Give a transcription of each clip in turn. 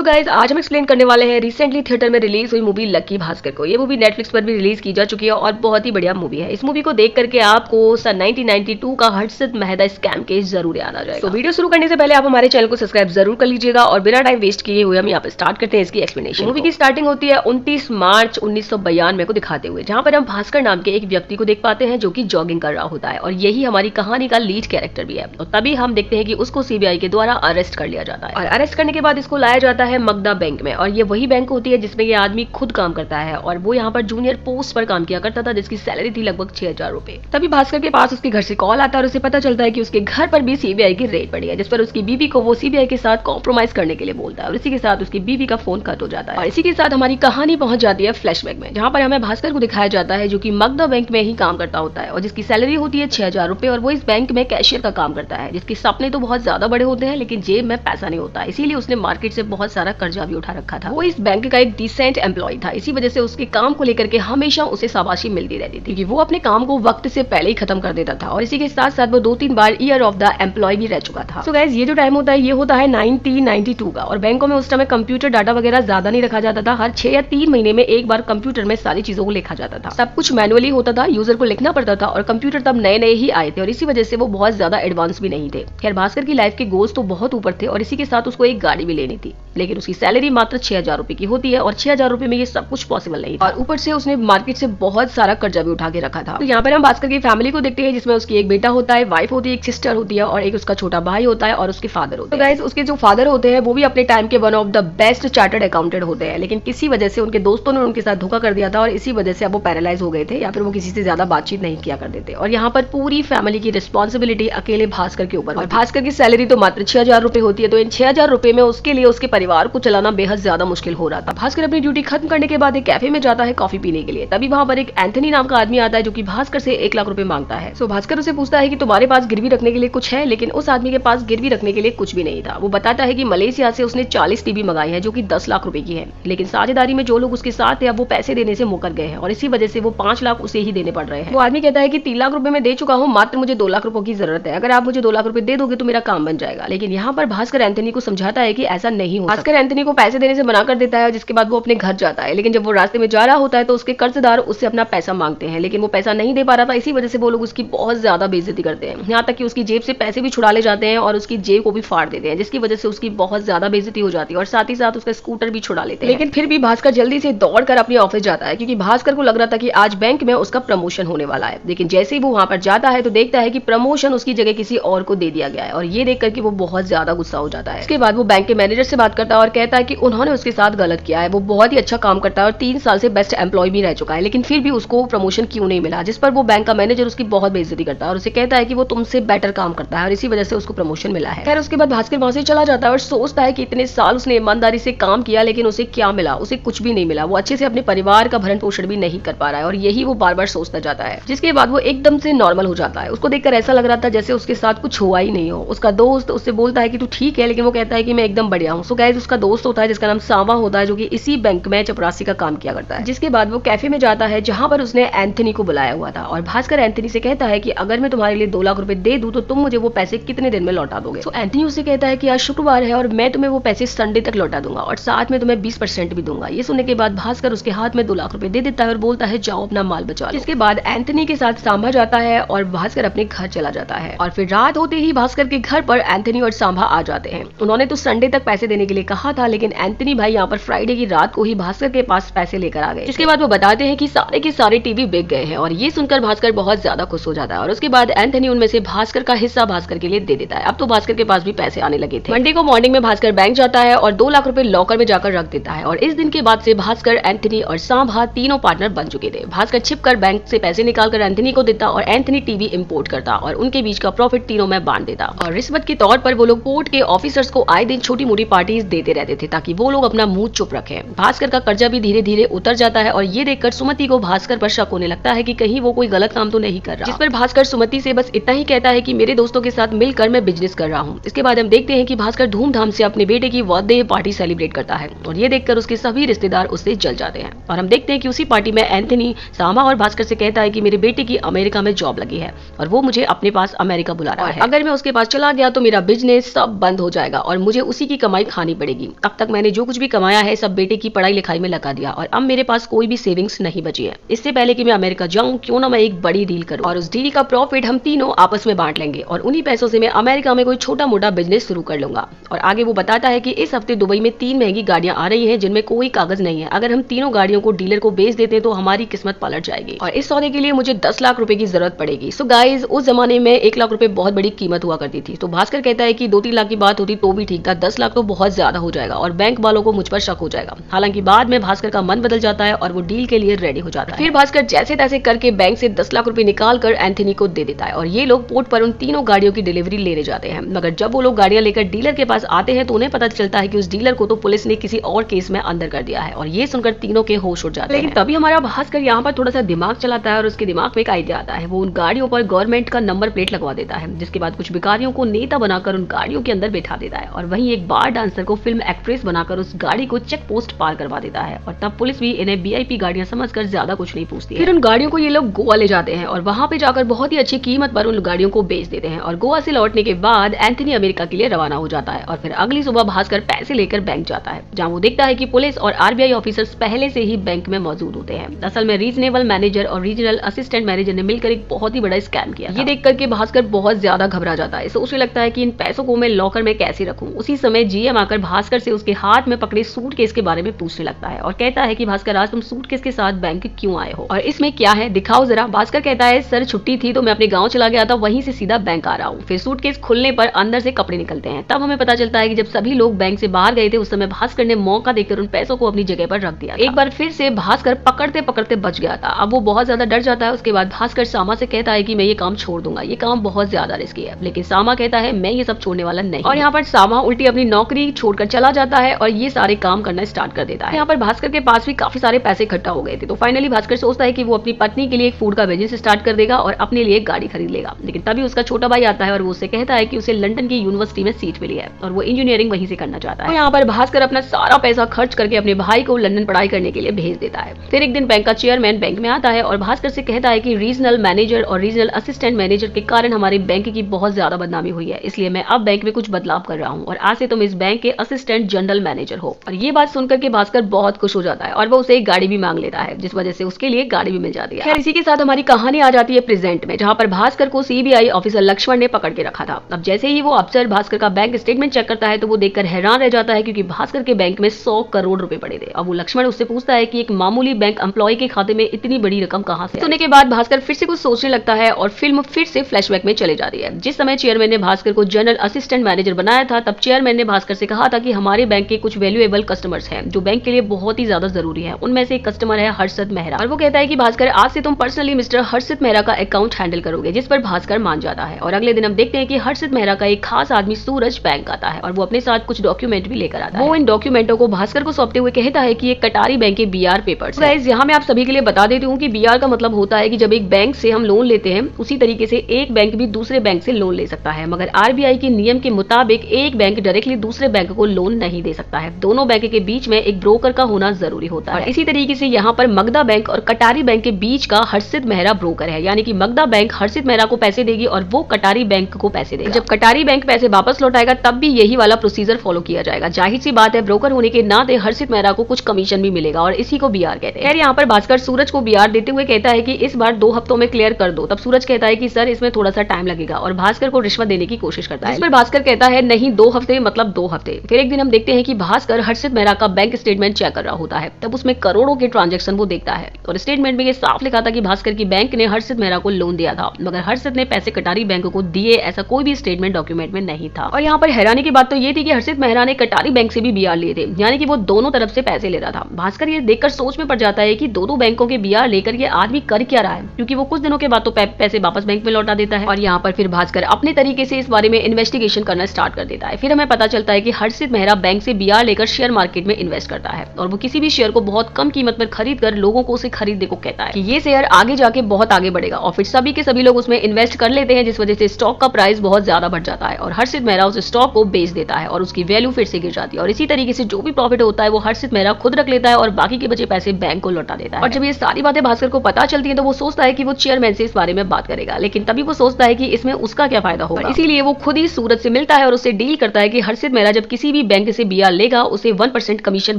So guys आज हम explain करने वाले हैं रिसेंटली थिएटर में रिलीज हुई मूवी लक्की भास्कर को। ये मूवी नेटफ्लिक्स पर भी रिलीज की जा चुकी है और बहुत ही बढ़िया मूवी है। इस मूवी को देख करके आपको सन 1992 का हर्षित मेहता स्कैम केस जरूर याद आ जाएगा। तो वीडियो शुरू करने से पहले आप हमारे चैनल को सब्सक्राइब जरूर कर लीजिएगा और बिना टाइम वेस्ट किए हुए हम यहाँ पे स्टार्ट करते हैं इसकी एक्सप्लेनेशन। मूवी की स्टार्टिंग होती है 29 मार्च 1992 को दिखाते हुए, जहाँ पर हम भास्कर नाम के एक व्यक्ति को देख पाते हैं जो कि जॉगिंग कर रहा होता है और यही हमारी कहानी का लीड कैरेक्टर भी है। और तभी हम देखते हैं कि उसको सीबीआई के द्वारा अरेस्ट कर लिया जाता है और अरेस्ट करने के बाद इसको लाया जाता है मगधा बैंक में। और ये वही बैंक होती है जिसमें ये आदमी खुद काम करता है और वो यहाँ पर जूनियर पोस्ट पर काम किया करता था, जिसकी सैलरी थी लगभग 6000 रुपए। तभी भास्कर के पास उसके घर से कॉल आता है और उसे पता चलता है कि उसके घर पर भी सीबीआई की रेड पड़ी है, जिस पर उसकी बीवी को वो सीबीआई के साथ कॉम्प्रोमाइज करने के लिए बोलता है और इसी के साथ उसकी बीवी का फोन कट हो जाता है। और इसी के साथ हमारी कहानी पहुंच जाती है फ्लैशबैक में, जहाँ पर हमें भास्कर को दिखाया जाता है जो कि मगधा बैंक में ही काम करता होता है और जिसकी सैलरी होती है 6000 रुपए और वो इस बैंक में कैशियर का काम करता है, जिसके सपने तो बहुत ज्यादा बड़े होते हैं लेकिन जेब में पैसा नहीं होता, इसीलिए उसने मार्केट से बहुत सारा कर्जा भी उठा रखा था। वो इस बैंक का एक डिसेंट एम्प्लॉय था, इसी वजह से उसके काम को लेकर के हमेशा उसे शाबाशी मिलती रहती थी क्योंकि वो अपने काम को वक्त से पहले ही खत्म कर देता था और इसी के साथ साथ वो 2-3 बार ईयर ऑफ द एम्प्लॉय भी रह चुका था। सो गाइस, ये जो टाइम होता है ये होता है 1992 का और बैंकों में उस समय कंप्यूटर डाटा वगैरह ज्यादा नहीं रखा जाता था। हर 6 या 3 महीने में एक बार कंप्यूटर में सारी चीजों को लिखा जाता था, सब कुछ मैनुअली होता था, यूजर को लिखना पड़ता था और कंप्यूटर तब नए नए ही आए थे और इसी वजह से वो बहुत ज्यादा एडवांस भी नहीं थे। खैर, भास्कर की लाइफ के गोल्स तो बहुत ऊपर थे और इसी के साथ उसको एक गाड़ी भी लेनी थी, लेकिन उसकी सैलरी मात्र 6000 रुपए की होती है और 6000 रुपए में ये सब कुछ पॉसिबल नहीं था और ऊपर से उसने मार्केट से बहुत सारा कर्जा भी उठा के रखा था। तो यहाँ पर हम भास्कर की फैमिली को देखते हैं जिसमें उसकी एक बेटा होता है, वाइफ होती है, एक सिस्टर होती है और एक उसका छोटा भाई होता है और उसके फादर होते हैं। तो गाइस, उसके जो फादर होते हैं वो भी अपने टाइम के one of the best chartered accountant होते हैं, लेकिन किसी वजह से उनके दोस्तों ने उनके साथ धोखा कर दिया था और इसी वजह से अब वो पैरालाइज हो गए थे या फिर वो किसी से ज्यादा बातचीत नहीं किया करते थे और यहाँ पर पूरी फैमिली की रिस्पॉन्सिबिलिटी अकेले भास्कर के ऊपर और भास्कर की सैलरी तो मात्र 6000 रुपए होती है। तो इन 6000 रुपए में उसके लिए उसके परिवार को चलाना बेहद ज्यादा मुश्किल हो रहा था। भास्कर अपनी ड्यूटी खत्म करने के बाद एक कैफे में जाता है कॉफी पीने के लिए, तभी वहां पर एक एंथनी नाम का आदमी आता है जो कि भास्कर से 1 लाख रुपए मांगता है। सो भास्कर उसे पूछता है कि तुम्हारे पास गिरवी रखने के लिए कुछ है, लेकिन उस आदमी के पास गिरवी रखने के लिए कुछ भी नहीं था। वो बताता है कि मलेशिया से उसने 40 टीवी मंगाई है जो कि 10 लाख रुपए की है, लेकिन साझेदारी में जो लोग उसके साथ थे अब वो पैसे देने से मुकर गए हैं और इसी वजह से वो 5 लाख उसे ही देने पड़ रहे हैं। वो आदमी कहता है कि 3 लाख रुपए में दे चुका हूँ, मात्र मुझे 2 लाख रुपए की जरूरत है, अगर आप मुझे 2 लाख रुपए दे दोगे तो मेरा काम बन जाएगा। लेकिन यहाँ पर भास्कर एंथनी को समझाता है कि ऐसा नहीं हो। भास्कर एंथनी को पैसे देने से मना कर देता है, जिसके बाद वो अपने घर जाता है, लेकिन जब वो रास्ते में जा रहा होता है तो उसके कर्जदार उससे अपना पैसा मांगते हैं, लेकिन वो पैसा नहीं दे पा रहा था, इसी वजह से वो लोग उसकी बहुत ज्यादा बेइज्जती करते हैं, यहाँ तक कि उसकी जेब से पैसे भी छुड़ा ले जाते हैं और उसकी जेब को भी फाड़ देते हैं, जिसकी वजह से उसकी बहुत ज्यादा बेइज्जती हो जाती है और साथ ही साथ उसका स्कूटर भी छुड़ा लेते हैं। लेकिन फिर भी भास्कर जल्दी से दौड़कर अपने ऑफिस जाता है क्योंकि भास्कर को लग रहा था कि आज बैंक में उसका प्रमोशन होने वाला है, लेकिन जैसे ही वो वहां पर जाता है तो देखता है कि प्रमोशन उसकी जगह किसी और को दे दिया गया है और ये देख करके वो बहुत ज्यादा गुस्सा हो जाता है। इसके बाद वो बैंक के मैनेजर से बात करता है और कहता है कि उन्होंने उसके साथ गलत किया है, वो बहुत ही अच्छा काम करता है और 3 साल से बेस्ट एम्प्लॉय भी रह चुका है, लेकिन फिर भी उसको प्रमोशन क्यों नहीं मिला, जिस पर वो बैंक का मैनेजर उसकी बहुत बेइज्जती करता है और उसे कहता है कि वो तुमसे बेटर काम करता है और इसी वजह से उसको प्रमोशन मिला है। खैर, उसके बाद भास्कर वहां से चला जाता है और सोचता है कि इतने साल उसने ईमानदारी से काम किया लेकिन उसे क्या मिला, उसे कुछ भी नहीं मिला, वो अच्छे से अपने परिवार का भरण पोषण भी नहीं कर पा रहा है और यही वो बार बार सोचता जाता है। जिसके बाद वो एकदम से नॉर्मल हो जाता है, उसको देखकर ऐसा लग रहा था जैसे उसके साथ कुछ हुआ ही नहीं हो। उसका दोस्त उससे बोलता है कि तू ठीक है, लेकिन वो कहता है कि मैं एकदम बढ़िया हूँ। सो गाइस, उसका दोस्त होता है जिसका नाम सांवा होता है जो कि इसी बैंक में चपरासी का काम किया करता है। जिसके बाद वो कैफे में जाता है जहां पर उसने एंथनी को बुलाया हुआ था और भास्कर एंथनी से कहता है कि अगर मैं तुम्हारे लिए 2 लाख रुपए दे दूं तो तुम मुझे वो पैसे कितने दिन में लौटा दोगे। तो एंथनी उसे कहता है कि आज शुक्रवार है और मैं तुम्हें वो पैसे संडे तक लौटा दूंगा और साथ में तुम्हें 20% भी दूंगा। ये सुनने के बाद भास्कर उसके हाथ में 2 लाख रुपए दे देता है और बोलता है जाओ अपना माल बचा लो। इसके बाद एंथनी के साथ सांभा जाता है और भास्कर अपने घर चला जाता है और फिर रात होते ही भास्कर के घर पर एंथनी और सांभा आ जाते हैं। उन्होंने तो संडे तक पैसे देने के लिए कहा था, लेकिन एंथनी भाई यहाँ पर फ्राइडे की रात को ही भास्कर के पास पैसे लेकर आ गए। जिसके बाद वो बताते हैं कि सारे के सारे टीवी बिक गए हैं और ये सुनकर भास्कर बहुत ज्यादा खुश हो जाता है और उसके बाद एंथनी उनमें से भास्कर का हिस्सा भास्कर के लिए दे देता है। अब तो भास्कर के पास भी पैसे आने लगे थे। मंडे को मॉर्निंग में भास्कर बैंक जाता है और 2 लाख रुपए लॉकर में जाकर रख देता है और इस दिन के बाद से भास्कर, एंथनी और सांभा तीनों पार्टनर बन चुके थे। भास्कर छिपकर बैंक से पैसे निकालकर एंथनी को देता और एंथनी टीवी इंपोर्ट करता और उनके बीच का प्रॉफिट तीनों में बांट देता और रिश्वत के तौर पर वो लोग कोर्ट के ऑफिसर्स को आए दिन छोटी मोटी पार्टीज देते रहते थे ताकि वो लोग अपना मुंह चुप रखें। भास्कर का कर्जा भी धीरे धीरे उतर जाता है और ये देखकर सुमति को भास्कर पर शक होने लगता है कि कहीं वो कोई गलत काम तो नहीं कर रहा, जिस पर भास्कर सुमति से बस इतना ही कहता है कि मेरे दोस्तों के साथ मिलकर मैं बिजनेस कर रहा हूँ। इसके बाद हम देखते हैं कि भास्कर धूमधाम से अपने बेटे की बर्थडे पार्टी सेलिब्रेट करता है और ये देखकर उसके सभी रिश्तेदार उससे जल जाते हैं और हम देखते हैं कि उसी पार्टी में एंथनी सांभा और भास्कर से कहता है कि मेरे बेटे की अमेरिका में जॉब लगी है और वो मुझे अपने पास अमेरिका बुला रहा है, अगर मैं उसके पास चला गया तो मेरा बिजनेस सब बंद हो जाएगा और मुझे उसी की कमाई खानी पड़ेगी। अब तक मैंने जो कुछ भी कमाया है सब बेटे की पढ़ाई लिखाई में लगा दिया और अब मेरे पास कोई भी सेविंग्स नहीं बची है। इससे पहले कि मैं अमेरिका जाऊं क्यों ना मैं एक बड़ी डील करूं और उस डील का प्रॉफिट हम तीनों आपस में बांट लेंगे और उन्हीं पैसों से मैं अमेरिका में कोई छोटा मोटा बिजनेस शुरू कर लूंगा। और आगे वो बताता है कि इस हफ्ते दुबई में 3 महंगी गाड़ियां आ रही हैं जिनमें कोई कागज नहीं है। अगर हम तीनों गाड़ियों को डीलर को बेच देते हैं तो हमारी किस्मत पलट जाएगी और इस सौदे के लिए मुझे 10 लाख रुपए की जरूरत पड़ेगी। सो गाइस, उस जमाने में 1 लाख रुपए बहुत बड़ी कीमत हुआ करती थी। तो भास्कर कहता है कि 2-3 लाख की बात होती तो भी ठीक था, 10 लाख तो बहुत ज्यादा हो जाएगा और बैंक वालों को मुझ पर शक हो जाएगा। हालांकि बाद में भास्कर का मन बदल जाता है और वो डील के लिए रेडी हो जाता है। फिर भास्कर जैसे तैसे करके बैंक से 10 लाख रुपए निकाल कर एंथनी को दे देता है और ये लोग पोर्ट पर उन तीनों गाड़ियों की डिलीवरी लेने जाते हैं। मगर जब वो लोग गाड़ियां लेकर डीलर के पास आते हैं तो उन्हें पता चलता है कि उस डीलर को तो पुलिस ने किसी और केस में अंदर कर दिया है और ये सुनकर तीनों के होश उड़ जाते हैं। लेकिन तभी हमारा भास्कर यहाँ पर थोड़ा सा दिमाग चलाता है और उसके दिमाग में एक आइडिया आता है। वो उन गाड़ियों पर गवर्नमेंट का नंबर प्लेट लगवा देता है, जिसके बाद कुछ भिखारियों को नेता बनाकर उन गाड़ियों के अंदर बैठा देता है और वहीं एक बार डांसर को फिल्म एक्ट्रेस बनाकर उस गाड़ी को चेक पोस्ट पार करवा देता है और तब पुलिस भी इन्हें वीआईपी गाड़ियां समझकर ज्यादा कुछ नहीं पूछती है। फिर उन गाड़ियों को ये लोग गोवा ले जाते हैं और वहां पे जाकर बहुत ही अच्छी कीमत पर उन गाड़ियों को बेच देते हैं और गोवा से लौटने के बाद एंथनी अमेरिका के लिए रवाना हो जाता है और फिर अगली सुबह भास्कर पैसे लेकर बैंक जाता है, जहां वो देखता है कि पुलिस और आरबीआई ऑफिसर्स पहले से ही बैंक में मौजूद होते हैं। असल में रीजनेबल मैनेजर और रीजनल असिस्टेंट मैनेजर ने मिलकर एक बहुत ही बड़ा स्कैम किया। ये देख करके भास्कर बहुत ज्यादा घबरा जाता है। सोचने लगता है कि इन पैसों को मैं लॉकर में कैसे रखूं। उसी समय जीएम आकर भास्कर से उसके हाथ में पकड़े सूटकेस के बारे में पूछने लगता है और कहता है कि भास्कर, आज तुम सूटकेस के साथ बैंक क्यों आए हो और इसमें क्या है, दिखाओ जरा। भास्कर कहता है, सर छुट्टी थी तो मैं अपने गाँव चला गया था, वहीं से सीधा बैंक आ रहा हूँ। फिर सूटकेस खुलने पर अंदर से कपड़े निकलते हैं। तब हमें पता चलता है कि जब सभी लोग बैंक से बाहर गए थे उस समय भास्कर ने मौका देखकर उन पैसों को अपनी जगह पर रख दिया। एक बार फिर से भास्कर पकड़ते पकड़ते बच गया था। अब वो बहुत ज्यादा डर जाता है। उसके बाद भास्कर सामा से कहता है कि मैं ये काम छोड़ दूंगा, ये काम बहुत ज्यादा रिस्की है। लेकिन सामा कहता है मैं ये सब छोड़ने वाला नहीं। और यहाँ पर सामा उल्टी अपनी नौकरी छोड़कर चला जाता है और ये सारे काम करना स्टार्ट कर देता है। यहाँ पर भास्कर के पास भी काफी सारे पैसे इकट्ठा हो गए थे। तो फाइनली भास्कर सोचता है कि वो अपनी पत्नी के लिए एक फूड का बिजनेस स्टार्ट कर देगा और अपने लिए एक गाड़ी खरीद लेगा। लेकिन तभी उसका छोटा भाई आता है और वो उससे कहता है कि उसे लंदन की यूनिवर्सिटी में सीट मिली है और वो इंजीनियरिंग वहीं से करना चाहता है। तो यहाँ पर भास्कर अपना सारा पैसा खर्च करके अपने भाई को लंदन पढ़ाई करने के लिए भेज देता है। फिर एक दिन बैंक का चेयरमैन बैंक में आता है और भास्कर से कहता है कि रीजनल मैनेजर और रीजनल असिस्टेंट मैनेजर के कारण हमारे बैंक की बहुत ज्यादा बदनामी हुई है, इसलिए मैं अब बैंक में कुछ बदलाव कर रहा हूँ और आज से तुम इस बैंक के असिस्टेंट जनरल मैनेजर हो। और ये बात सुनकर के भास्कर बहुत खुश हो जाता है और वो उसे एक गाड़ी भी मांग लेता है, जिस वजह से उसके लिए गाड़ी भी मिल जाती है। खैर, इसी के साथ हमारी कहानी आ जाती है प्रेजेंट में, जहाँ पर भास्कर को सीबीआई ऑफिसर लक्ष्मण ने पकड़ के रखा था। अब जैसे ही वो अफसर भास्कर का बैंक स्टेटमेंट चेक करता है तो वो देखकर हैरान रह जाता है, क्योंकि भास्कर के बैंक में 100 करोड़ रुपए पड़े थे। अब वो लक्ष्मण उससे पूछता है कि एक मामूली बैंक एम्प्लॉय के खाते में इतनी बड़ी रकम कहां से? सुनने के बाद भास्कर फिर से कुछ सोचने लगता है और फिल्म फिर से फ्लैशबैक में चले जाती है। जिस समय चेयरमैन ने भास्कर को जनरल असिस्टेंट मैनेजर बनाया था, तब चेयरमैन ने भास्कर से कहा था कि हमारे बैंक के कुछ वैल्यूएबल कस्टमर्स हैं जो बैंक के लिए बहुत ही ज्यादा जरूरी है। उनमें से एक कस्टमर है हर्षद मेहरा और वो कहता है कि भास्कर, आज से तुम पर्सनली मिस्टर हर्षद मेहरा का अकाउंट हैंडल करोगे, जिस पर भास्कर मान जाता है। और अगले दिन हम देखते हैं कि हर्षद मेहरा का एक खास आदमी सूरज बैंक आता है और वो अपने साथ कुछ डॉक्यूमेंट भी लेकर आता है। वो इन डॉक्यूमेंटों को भास्कर को सौंपते हुए कहता है कि ये कटारी बैंक के बीआर पेपर्स हैं। गाइस, यहाँ मैं आप सभी के लिए बता देती हूँ कि बीआर का मतलब होता है कि जब एक बैंक से हम लोन लेते हैं, उसी तरीके से एक बैंक भी दूसरे बैंक से लोन ले सकता है। मगर आरबीआई के नियम के मुताबिक एक बैंक डायरेक्टली दूसरे बैंक को लोन नहीं दे सकता है। दोनों बैंक के बीच में एक ब्रोकर का होना जरूरी होता है। इसी तरीके से यहाँ पर मगधा बैंक और कटारी बैंक के बीच का हर्षित मेहरा ब्रोकर है, यानी कि मगधा बैंक हर्षित मेहरा को पैसे देगी और वो कटारी बैंक को पैसे देगा। जब कटारी बैंक पैसे वापस लौटाएगा तब भी यही वाला प्रोसीजर फॉलो किया जाएगा। जाहिर सी बात है, ब्रोकर होने के नाते हर्षित मेहरा को कुछ कमीशन भी मिलेगा और इसी को बीआर कहते हैं। यहाँ पर भास्कर सूरज को बीआर देते हुए कहता है कि इस बार 2 हफ्तों में क्लियर कर दो। तब सूरज कहता है कि सर, इसमें थोड़ा सा टाइम लगेगा और भास्कर को रिश्वत देने की कोशिश करता है। इस पर भास्कर कहता है नहीं, 2 हफ्ते मतलब 2 हफ्ते। फिर एक दिन हम देखते हैं कि भास्कर हर्षित मेहरा का बैंक स्टेटमेंट चेक कर रहा होता है। तब उसमें करोड़ों के ट्रांजैक्शन वो देखता है और स्टेटमेंट में ये साफ लिखा था कि भास्कर की बैंक ने हर्षित मेहरा को लोन दिया था, मगर हर्षित ने पैसे कटारी बैंक को दिए, ऐसा कोई भी स्टेटमेंट डॉक्यूमेंट में नहीं था। और यहाँ पर हैरानी की बात तो ये थी कि हर्षित मेहरा ने कटारी बैंक से भी बीआर लिए थे, यानी कि वो दोनों तरफ से पैसे ले रहा था। भास्कर ये देखकर सोच में पड़ जाता है कि दो बैंकों के बीआर लेकर ये आदमी कर क्या रहा है, क्योंकि वो कुछ दिनों के बाद तो पैसे वापस बैंक में लौटा देता है। और यहाँ पर फिर भास्कर अपने तरीके से इस बारे में इन्वेस्टिगेशन करना स्टार्ट कर देता है। फिर हमें पता चलता है कि हर्षित मेहरा बैंक से बीआर लेकर शेयर मार्केट में इन्वेस्ट करता है और वो किसी भी शेयर को बहुत कम कीमत पर खरीद कर लोगों को उसे खरीदने को कहता है कि ये शेयर आगे जाके बहुत आगे बढ़ेगा और फिर सभी के सभी लोग उसमें इन्वेस्ट कर लेते हैं, जिस वजह से स्टॉक का प्राइस बहुत ज्यादा बढ़ जाता है और हर्षित मेहरा उस स्टॉक को बेच देता है और उसकी वैल्यू फिर से गिर जाती है। और इसी तरीके से जो भी प्रॉफिट होता है वो हर्षित मेहरा खुद रख लेता है और बाकी के बचे पैसे बैंक को लौटा देता है। और जब ये सारी बातें भास्कर को पता चलती है तो वो सोचता है कि वो चेयरमैन से इस बारे में बात करेगा, लेकिन तभी वो सोचता है कि इसमें उसका क्या फायदा होगा। इसीलिए वो खुद ही सूरज से मिलता है और उससे डील करता है कि हर्षित मेहरा जब किसी किसी भी बैंक से बीआर लेगा उसे 1% कमीशन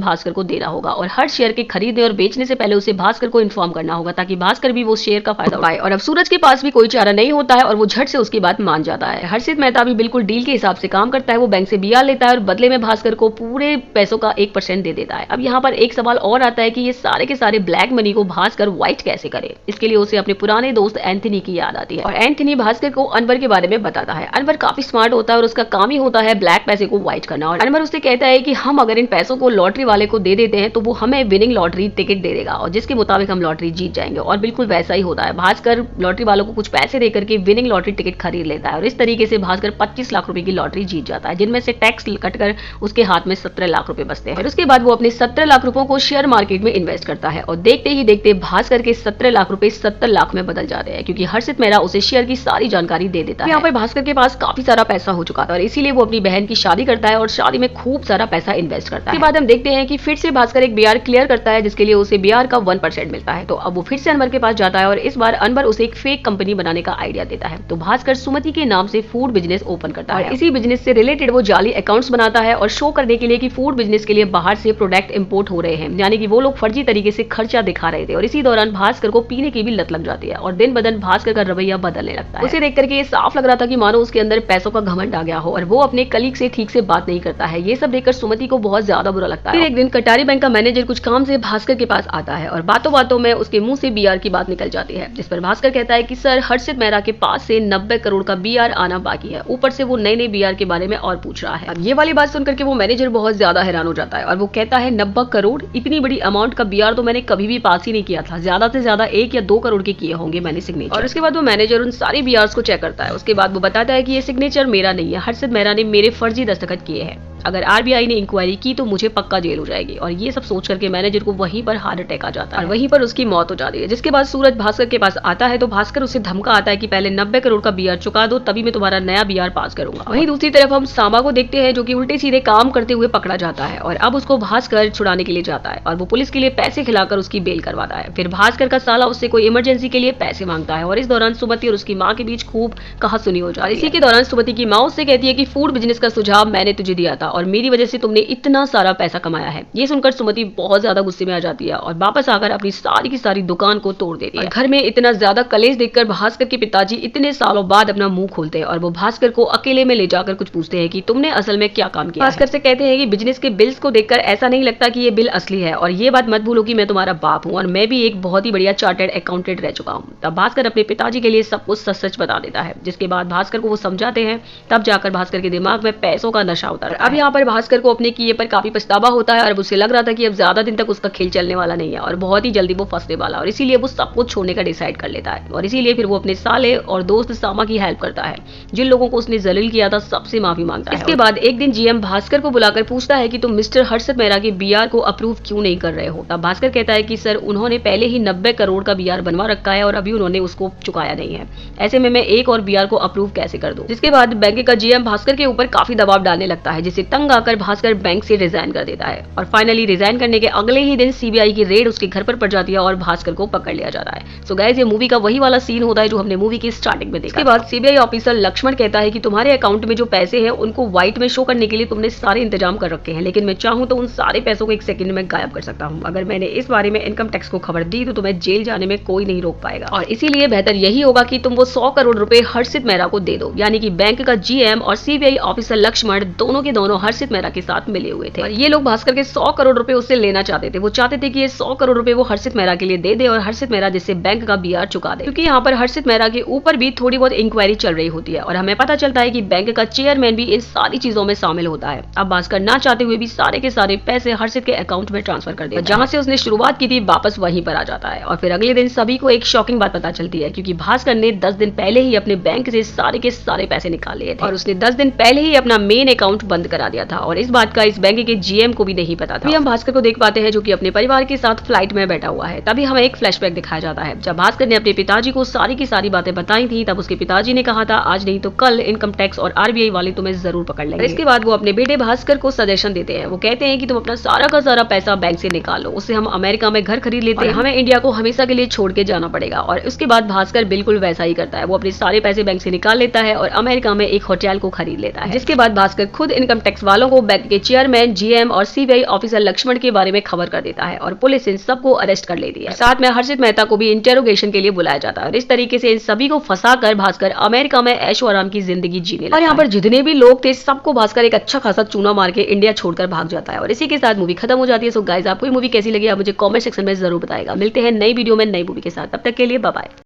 भास्कर को देना होगा और हर शेयर के खरीदने और बेचने से पहले उसे भास्कर को इन्फॉर्म करना होगा ताकि भास्कर भी वो शेयर का फायदा उठाए। और अब सूरज के पास भी कोई चारा नहीं होता है और वो झट से उसकी बात मान जाता है। हर्षित मेहता भी बिल्कुल डील के हिसाब से काम करता है। वो बैंक से बीआर लेता है और बदले में भास्कर को पूरे पैसों का 1% दे देता है। अब यहाँ पर एक सवाल और आता है कि ये सारे के सारे ब्लैक मनी को भास्कर व्हाइट कैसे करे। इसके लिए उसे अपने पुराने दोस्त एंथनी की याद आती है और एंथनी भास्कर को अनवर के बारे में बताता है। अनवर काफी स्मार्ट होता है और उसका काम ही होता है ब्लैक पैसे को व्हाइट करना। और अनवर उससे कहता है कि हम अगर इन पैसों को लॉटरी वाले को दे देते हैं तो वो हमें विनिंग लॉटरी टिकट दे देगा और जिसके मुताबिक हम लॉटरी जीत जाएंगे। और बिल्कुल वैसा ही होता है। भास्कर लॉटरी वालों को कुछ पैसे देकर के विनिंग लॉटरी टिकट खरीद लेता है और इस तरीके से भास्कर 25 लाख रुपए की लॉटरी जीत जाता है, जिनमें से टैक्स कटकर उसके हाथ में 17 लाख रुपए बचते हैं। और उसके बाद वो अपने 17 लाख रुपयों को शेयर मार्केट में इन्वेस्ट करता है और देखते ही देखते भास्कर के 17 लाख रुपए 70 लाख में बदल जाते हैं, क्योंकि हर्षित मेहरा उसे शेयर की सारी जानकारी दे देता है। यहाँ पर भास्कर के पास काफी सारा पैसा हो चुका था और इसीलिए वो अपनी बहन की शादी करता है और शादी में खूब सारा पैसा इन्वेस्ट करता है। इसके बाद हम देखते हैं कि फिर से भास्कर एक बीआर क्लियर करता है, जिसके लिए उसे बीआर का 1% मिलता है। तो अब वो फिर से अनवर के पास जाता है और इस बार अनवर उसे एक फेक कंपनी बनाने का आइडिया देता है। तो भास्कर सुमति के नाम से फूड बिजनेस ओपन करता है। इसी बिजनेस से रिलेटेड वो जाली अकाउंट्स बनाता है और शो करने के लिए कि फूड बिजनेस के लिए बाहर से प्रोडक्ट इंपोर्ट हो रहे हैं, यानी कि वो लोग फर्जी तरीके से खर्चा दिखा रहे थे। और इसी दौरान भास्कर को पीने की भी लत लग जाती है और दिन ब दिन भास्कर का रवैया बदलने लगता है। उसे देख करके ये साफ लग रहा था कि मानो उसके अंदर पैसों का घमंड आ गया हो और वो अपने कलीग से ठीक से बात नहीं करता है। ये सब देखकर सुमति को बहुत ज्यादा बुरा लगता है। फिर एक दिन कटारी बैंक का मैनेजर कुछ काम से भास्कर के पास आता है और बातों बातों में उसके मुंह से बीआर की बात निकल जाती है, जिस पर भास्कर कहता है कि सर हर्षित मेहरा के पास से 90 करोड़ का बीआर आना बाकी है, ऊपर से वो नए नए बीआर के बारे में और पूछ रहा है। अब ये वाली बात सुनकर के वो मैनेजर बहुत ज्यादा हैरान हो जाता है और वो कहता है 90 करोड़, इतनी बड़ी अमाउंट का बीआर तो मैंने कभी भी पास ही नहीं किया था, ज्यादा से ज्यादा 1 या 2 करोड़ के किए होंगे मैंने सिग्नेचर। और उसके बाद वो मैनेजर उन सारे बीआर्स को चेक करता है। उसके बाद वो बताता है कि ये सिग्नेचर मेरा नहीं है, हर्षित मेहरा ने मेरे फर्जी दस्तखत किए हैं, अगर आरबीआई ने इंक्वायरी की तो मुझे पक्का जेल हो जाएगी। और ये सब सोच करके मैनेजर को वहीं पर हार्ट अटैक आ जाता है और वहीं पर उसकी मौत हो जाती है। जिसके बाद सूरज भास्कर के पास आता है तो भास्कर उसे धमका आता है कि पहले 90 करोड़ का बीआर चुका दो, तभी मैं तुम्हारा नया बीआर पास करूंगा। वहीं दूसरी तरफ हम सामा को देखते हैं, जो कि उल्टे सीधे काम करते हुए पकड़ा जाता है और अब उसको भास्कर छुड़ाने के लिए जाता है और वो पुलिस के लिए पैसे खिलाकर उसकी बेल करवाता है। फिर भास्कर का साला उससे कोई इमरजेंसी के लिए पैसे मांगता है और इस दौरान सुमति और उसकी माँ के बीच खूब कहासुनी हो जाती है। इसी के दौरान सुमति की माँ उससे कहती है कि फूड बिजनेस का सुझाव मैंने तुझे दिया था और मेरी वजह से तुमने इतना सारा पैसा कमाया है। ये सुनकर सुमति बहुत ज्यादा गुस्से में आ जाती है और वापस आकर अपनी सारी की सारी दुकान को तोड़ देती है। घर में इतना ज्यादा कलेश देखकर भास्कर के पिताजी इतने सालों बाद अपना मुंह खोलते हैं और वो भास्कर को अकेले में ले जाकर कुछ पूछते हैं कि तुमने असल में क्या काम किया। भास्कर से कहते हैं कि बिजनेस के बिल्स को देखकर ऐसा नहीं लगता कि ये बिल असली है और ये बात मत भूलो कि मैं तुम्हारा बाप हूँ और मैं भी एक बहुत ही बढ़िया चार्टर्ड अकाउंटेंट रह चुका हूँ। तब भास्कर अपने पिताजी के लिए सब कुछ सच सच बता देता है, जिसके बाद भास्कर को वो समझाते हैं। तब जाकर भास्कर के दिमाग में पैसों का नशा उतर। अब यहाँ पर भास्कर को अपने किए पर काफी पछतावा होता है और उसे लग रहा था कि अब ज्यादा दिन तक उसका खेल चलने वाला नहीं है और बहुत ही जल्दी वो फंसने वाला, और इसीलिए वो सब कुछ छोड़ने का डिसाइड कर लेता है। और इसीलिए फिर वो अपने साले और दोस्त सामा की हेल्प करता है, जिन लोगों को उसने जलील किया था सबसे माफी मांगता है। इसके बाद एक दिन जीएम भास्कर को बुलाकर पूछता है कि तुम मिस्टर हर्षित मेहरा के बीआर को अप्रूव क्यों नहीं कर रहे हो। तब भास्कर कहता है कि सर उन्होंने पहले ही 90 करोड़ का बीआर बनवा रखा है और अभी उन्होंने उसको चुकाया नहीं है, ऐसे में मैं एक और बीआर को अप्रूव कैसे कर दूं। जिसके बाद बैंक का जीएम भास्कर के ऊपर काफी दबाव डालने लगता है, जिससे तंग आकर भास्कर बैंक से रिजाइन कर देता है। और फाइनली रिजाइन करने के अगले ही दिन सीबीआई की रेड उसके घर पर पड़ जाती है और भास्कर को पकड़ लिया जाता है। सो गाइस, ये मूवी का वही वाला सीन होता है जो हमने मूवी की स्टार्टिंग में देखा। इसके बाद सीबीआई ऑफिसर लक्ष्मण कहता है कि तुम्हारे अकाउंट में जो पैसे हैं उनको व्हाइट में शो करने के लिए तुमने सारे इंतजाम कर रखे हैं, लेकिन मैं चाहूं तो उन सारे पैसों को 1 सेकंड में गायब कर सकता हूं। अगर मैंने इस बारे में इनकम टैक्स को खबर दी तो तुम्हें जेल जाने में कोई नहीं रोक पाएगा और इसीलिए बेहतर यही होगा कि तुम वो 100 करोड़ रुपए हर्षित मेहरा को दे दो। यानी कि बैंक का जीएम और सीबीआई ऑफिसर लक्ष्मण दोनों के दोनों हर्षित मेहरा के साथ मिले हुए थे और ये लोग भास्कर के 100 करोड़ रुपए उससे लेना चाहते थे। वो चाहते थे कि ये 100 करोड़ रुपए वो हर्षित मेहरा के लिए दे दे और हर्षित मेहरा जिससे बैंक का बीआर चुका दे, क्योंकि यहाँ पर हर्षित मेहरा के ऊपर भी थोड़ी बहुत इंक्वायरी चल रही होती है और हमें पता चलता है कि बैंक का चेयरमैन भी इन सारी चीजों में शामिल होता है। अब भास्कर ना चाहते हुए भी सारे के सारे पैसे हर्षित के अकाउंट में ट्रांसफर कर देता है। जहां से उसने शुरुआत की थी वापस वहीं पर आ जाता है और फिर अगले दिन सभी को एक शॉकिंग बात पता चलती है, क्योंकि भास्कर ने 10 दिन पहले ही अपने बैंक से सारे के सारे पैसे निकाल लिए थे और उसने 10 दिन पहले ही अपना मेन अकाउंट बंद करा दिया था और इस बात का इस बैंक के जीएम को भी नहीं पता था। हम भास्कर को देख पाते हैं जो कि अपने परिवार के साथ फ्लाइट में बैठा हुआ है। तभी हमें एक फ्लैशबैक दिखाया जाता है। जब भास्कर ने अपने पिताजी को सारी की सारी बातें बताई थी तब उसके पिताजी ने कहा था आज नहीं तो कल इनकम टैक्स और आरबीआई वाले तुम्हें जरूर पकड़ लेंगे। इसके बाद वो अपने बेटे भास्कर को सजेशन देते हैं। वो कहते हैं कि तुम अपना सारा का सारा पैसा बैंक से निकालो, उससे हम अमेरिका में घर खरीद लेते हैं, हमें इंडिया को हमेशा के लिए छोड़ के जाना पड़ेगा। और उसके बाद भास्कर बिल्कुल वैसा ही करता है। वो अपने सारे पैसे बैंक से निकाल लेता है और अमेरिका में एक होटल को खरीद लेता है। जिसके बाद भास्कर खुद इनकम टैक्स टैक्स वालों को बैंक के चेयरमैन, जीएम और सीबीआई ऑफिसर लक्ष्मण के बारे में खबर कर देता है और पुलिस इन सबको अरेस्ट कर लेती है। साथ में हर्षित मेहता को भी इंटेरोगेशन के लिए बुलाया जाता है और इस तरीके से इन सभी को फंसाकर भास्कर अमेरिका में ऐशो आराम की जिंदगी जीने लगता है। और यहाँ पर जितने भी लोग थे सबको भास्कर एक अच्छा खासा चूना मार के इंडिया छोड़कर भाग जाता है और इसी के साथ मूवी खत्म हो जाती है। सो गाइस, आपको ये मूवी कैसी लगी आप मुझे कमेंट सेक्शन में जरूर बताएगा। मिलते हैं नई वीडियो में नई मूवी के साथ, तब तक के लिए बाय बाय।